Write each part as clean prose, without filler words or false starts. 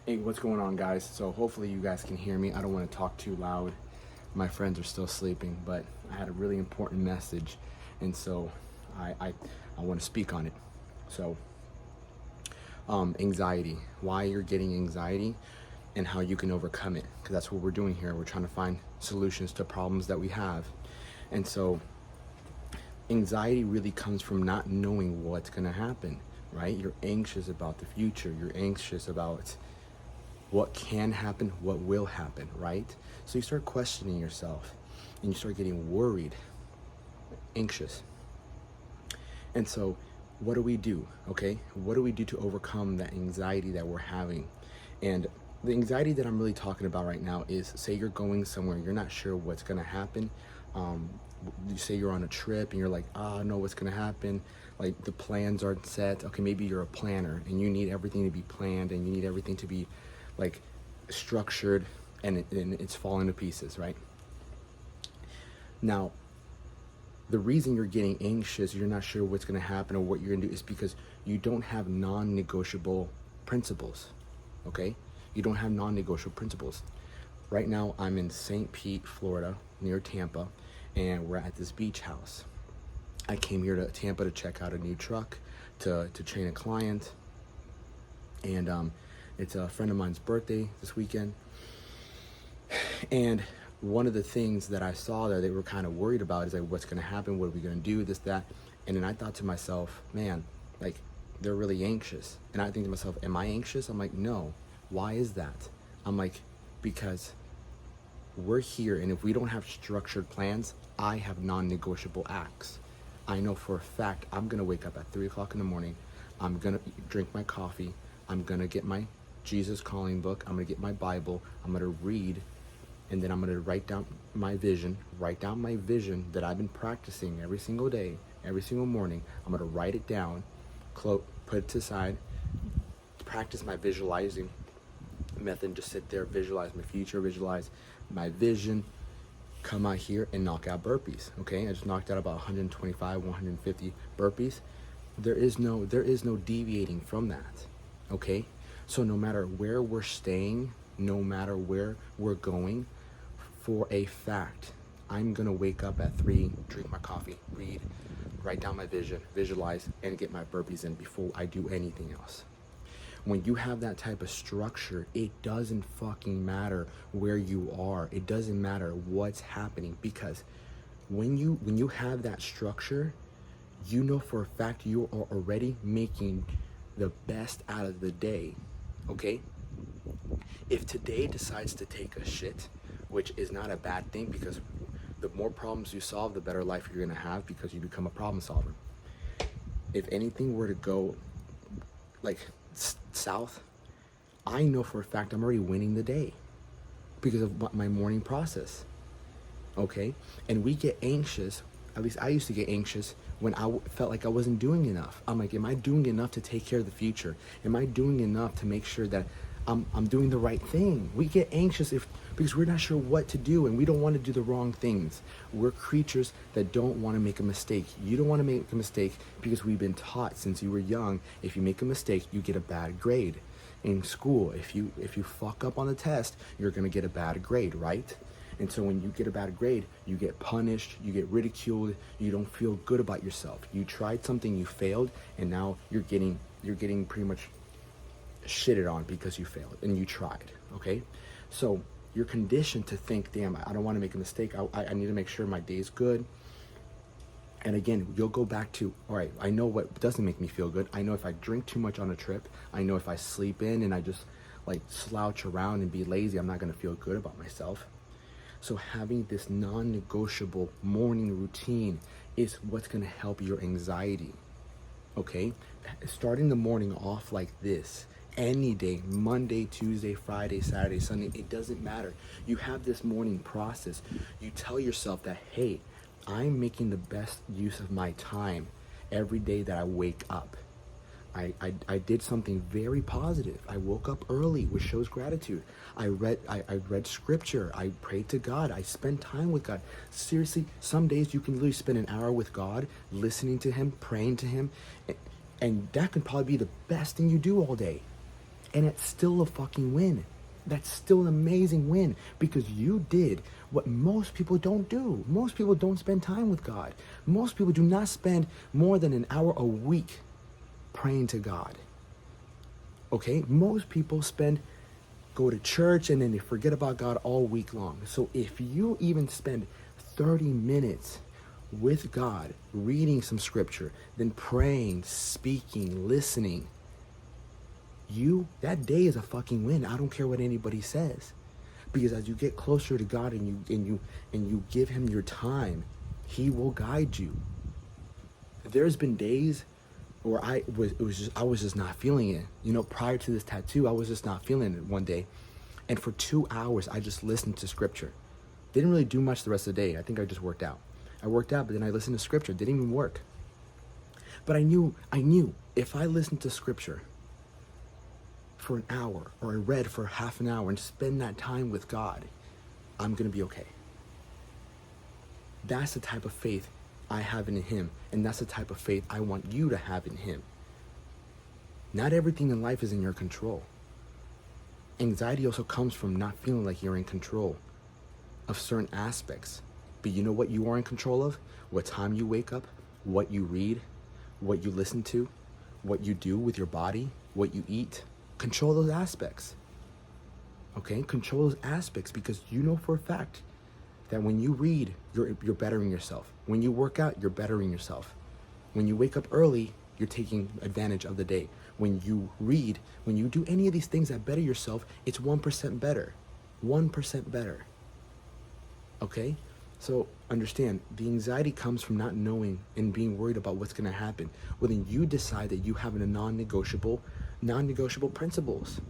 Hey, what's going on, guys? So hopefully you guys can hear me. I don't want to talk too loud. My friends are still sleeping, but I had a really important message, and so I want to speak on it. So, anxiety, why you're getting anxiety, and how you can overcome it, because that's what we're doing here. We're trying to find solutions to problems that we have, and so anxiety really comes from not knowing what's going to happen, right? You're anxious about the future. You're anxious about what can happen, what will happen, right? So you start questioning yourself and you start getting worried, anxious. And so what do we do? Okay? What do we do to overcome that anxiety that we're having? And the anxiety that I'm really talking about right now is, say you're going somewhere, you're not sure what's going to happen. You say you're on a trip and you're like, I know what's going to happen. Like the plans aren't set. Okay, maybe you're a planner and you need everything to be planned and you need everything to be like structured, and it's falling to pieces, right? Now, the reason you're getting anxious, you're not sure what's going to happen or what you're going to do, is because you don't have non-negotiable principles, okay? You don't have non-negotiable principles. Right now, I'm in St. Pete, Florida, near Tampa, and we're at this beach house. I came here to Tampa to check out a new truck, to train a client, and it's a friend of mine's birthday this weekend. And one of the things that I saw there, they were kind of worried about is like, what's going to happen? What are we going to do? This, that. And then I thought to myself, man, like they're really anxious. And I think to myself, am I anxious? I'm like, no. Why is that? I'm like, because we're here, and if we don't have structured plans, I have non-negotiable acts. I know for a fact I'm going to wake up at 3 o'clock in the morning. I'm going to drink my coffee. I'm going to get my Jesus calling book. I'm going to get my Bible. I'm going to read, and then I'm going to write down my vision that I've been practicing every single day, every single morning. I'm going to write it down, put it to the side, practice my visualizing method. Just sit there, visualize my future, visualize my vision, come out here and knock out burpees. Okay, I just knocked out about 125, 150 burpees. There is no deviating from that. Okay, so no matter where we're staying, no matter where we're going, for a fact, I'm gonna wake up at 3, drink my coffee, read, write down my vision, visualize, and get my burpees in before I do anything else. When you have that type of structure, it doesn't fucking matter where you are. It doesn't matter what's happening, because when you have that structure, you know for a fact you are already making the best out of the day, okay? If today decides to take a shit, which is not a bad thing, because the more problems you solve, the better life you're gonna have, because you become a problem solver. If anything were to go like south, I know for a fact I'm already winning the day because of my morning process, okay? And we get anxious, at least I used to get anxious when I felt like I wasn't doing enough. I'm like, am I doing enough to take care of the future? Am I doing enough to make sure that I'm doing the right thing? We get anxious because we're not sure what to do, and we don't want to do the wrong things. We're creatures that don't want to make a mistake. You don't want to make a mistake because we've been taught since you were young, if you make a mistake, you get a bad grade. In school, if you fuck up on the test, you're going to get a bad grade, right? And so when you get a bad grade, you get punished, you get ridiculed, you don't feel good about yourself. You tried something, you failed, and now you're getting pretty much shitted on because you failed and you tried, okay? So you're conditioned to think, damn, I don't want to make a mistake. I need to make sure my day's good. And again, you'll go back to, all right, I know what doesn't make me feel good. I know if I drink too much on a trip, I know if I sleep in and I just like slouch around and be lazy, I'm not going to feel good about myself. So having this non-negotiable morning routine is what's going to help your anxiety, okay? Starting the morning off like this, any day, Monday, Tuesday, Friday, Saturday, Sunday, it doesn't matter. You have this morning process. You tell yourself that, hey, I'm making the best use of my time every day that I wake up. I did something very positive. I woke up early, which shows gratitude. I read scripture. I prayed to God. I spent time with God. Seriously, some days you can literally spend an hour with God, listening to him, praying to him, and that can probably be the best thing you do all day. And it's still a fucking win. That's still an amazing win because you did what most people don't do. Most people don't spend time with God. Most people do not spend more than an hour a week praying to God. Okay? Most people go to church and then they forget about God all week long. So if you even spend 30 minutes with God, reading some scripture, then praying, speaking, listening, that day is a fucking win. I don't care what anybody says. Because as you get closer to God and you give him your time, he will guide you. There's been days where I was just not feeling it. You know, prior to this tattoo, I was just not feeling it one day. And for 2 hours, I just listened to scripture. Didn't really do much the rest of the day. I think I just worked out. I worked out, but then I listened to scripture. Didn't even work. But I knew if I listened to scripture for an hour, or I read for half an hour and spend that time with God, I'm going to be okay. That's the type of faith I have in him, and that's the type of faith I want you to have in him. Not everything in life is in your control. Anxiety also comes from not feeling like you're in control of certain aspects. But you know what you are in control of? What time you wake up, what you read, what you listen to, what you do with your body, what you eat. Control those aspects. Okay? Control those aspects because you know for a fact that when you read, you're bettering yourself. When you work out, you're bettering yourself. When you wake up early, you're taking advantage of the day. When you read, when you do any of these things that better yourself, it's 1% better. 1% better. Okay? So understand, the anxiety comes from not knowing and being worried about what's going to happen. Well, then you decide that you have a non-negotiable principles.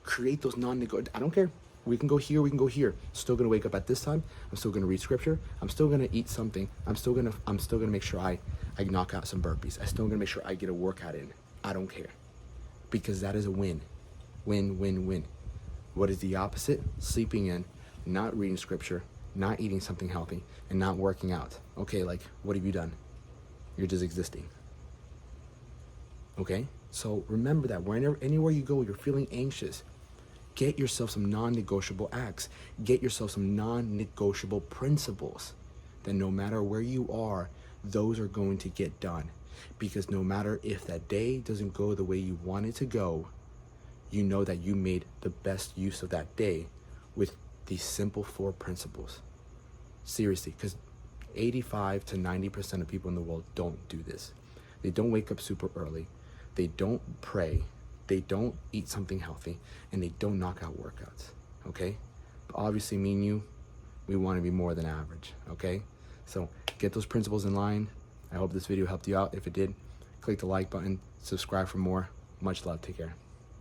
Create those non-negotiable. I don't care. We can go here, we can go here. Still gonna wake up at this time. I'm still gonna read scripture. I'm still gonna eat something. I'm still gonna make sure I knock out some burpees. I'm still gonna make sure I get a workout in. I don't care. Because that is a win. Win, win, win. What is the opposite? Sleeping in, not reading scripture, not eating something healthy, and not working out. Okay, like, what have you done? You're just existing. Okay? So remember that anywhere you go, you're feeling anxious. Get yourself some non-negotiable acts. Get yourself some non-negotiable principles. That no matter where you are, those are going to get done. Because no matter if that day doesn't go the way you want it to go, you know that you made the best use of that day with these simple 4 principles. Seriously, because 85 to 90% of people in the world don't do this. They don't wake up super early. They don't pray. They don't eat something healthy, and they don't knock out workouts, okay? But obviously, me and you, we want to be more than average, okay? So get those principles in line. I hope this video helped you out. If it did, click the like button, subscribe for more. Much love. Take care.